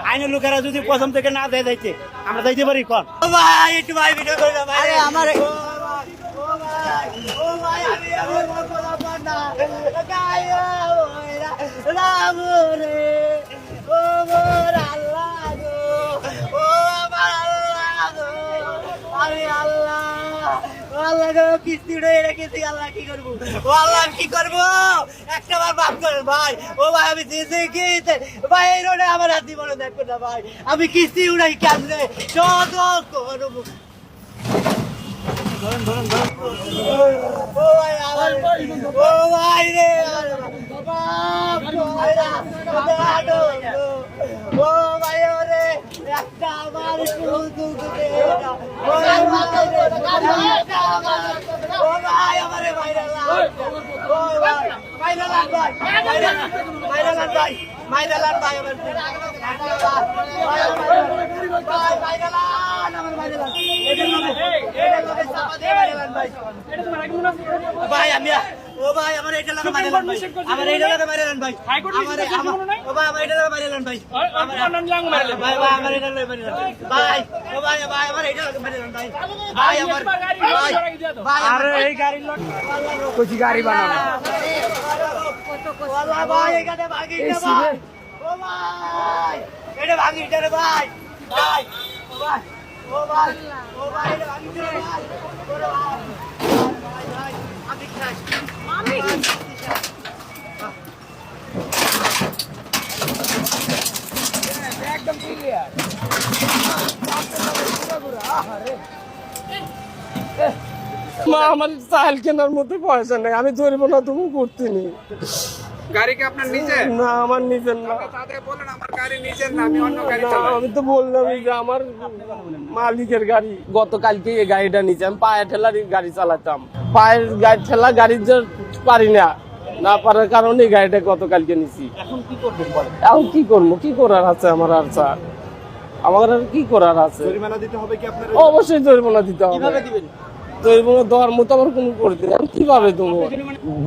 আইনের লোকেরা যদি প্রথম থেকে না দেয় যাইতে আমরা যাইতে পারি কর ভাই একটু ভাই ভিডিও করে দাও ভাই আমার কিস্তি উঠে রেখেছি আল্লাহ কি করবো ও আল্লাহ কি করবো একটা বার মাফ করেন ভাই ও ভাই আমি ভাই এই রোডে আমার হাত জীবনে দেখো না ভাই আমি কিস্তি উড়াই কেমনে শত করবো ও ভাই রে ও ভাই রে একটা আমার ও ভাই আমারে ভাইরাল ও ভাই ভাইরাল ভাই ভাইরাল ভাই ভাইরাল ভাই আমার ভাইরাল আমার ভাইরাল ভাই আমি ও ভাই আমার এটা লাগা মাইরালান ভাই আমার এটা লাগা মাইরালান ভাই ও ভাই আমার এটা লাগা মাইরালান ভাই ভাই ভাই আমার এটা লাগা মাইরালান ভাই ও ভাই ভাই আমার এটা লাগা মাইরালান ভাই ভাই আমার ভাই আরে এই গাড়ি লোক কোচি গাড়ি বানাবো ওয়াল্লাহ ভাই এখানে ভাগি না ভাই ও ভাই এটা ভাগি রে ভাই ভাই ও ভাই ও ভাই ও ভাই এটা ভাগি রে ভাই ওরে ভাই ভাই আমি খাই আমি একদম ক্লিয়ার মা আমার চাল কেনার মতো পয়সা নেই আমি ধরবো না তুমি করতে নি গাড়ি কি আপনার নিজের না আমার নিজের না তাদের বলেন আমার গাড়ি নিজের না আমি অন্য গাড়ি চালাই আমি তো বললাম যে আমার মালিকের গাড়ি গতকালকে এই গাড়িটা নিচে আমি পায়ে ঠেলার গাড়ি চালাতাম পায়ের গাড়ি ঠেলা গাড়ি যে পারি না না পারার কারণে এই গাড়িটা গতকালকে নিছি এখন কি করবেন বলেন এখন কি করবো কি করার আছে আমার আর স্যার আমার আর কি করার আছে জরিমানা দিতে হবে কি আপনার অবশ্যই জরিমানা দিতে হবে কিভাবে দিবেন জরিমানা দেওয়ার মতো আমার কোনো করতে নেই আমি কিভাবে দেবো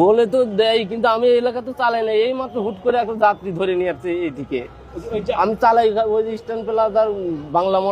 বলে তো দেয় কিন্তু আমি এই এলাকা তো চালাই না এই মাত্র হুট করে একটা যাত্রী ধরে নিয়ে আসছে এইদিকে আমি চালাই ওই স্ট্যান্ড প্লাজার বাংলা মোটর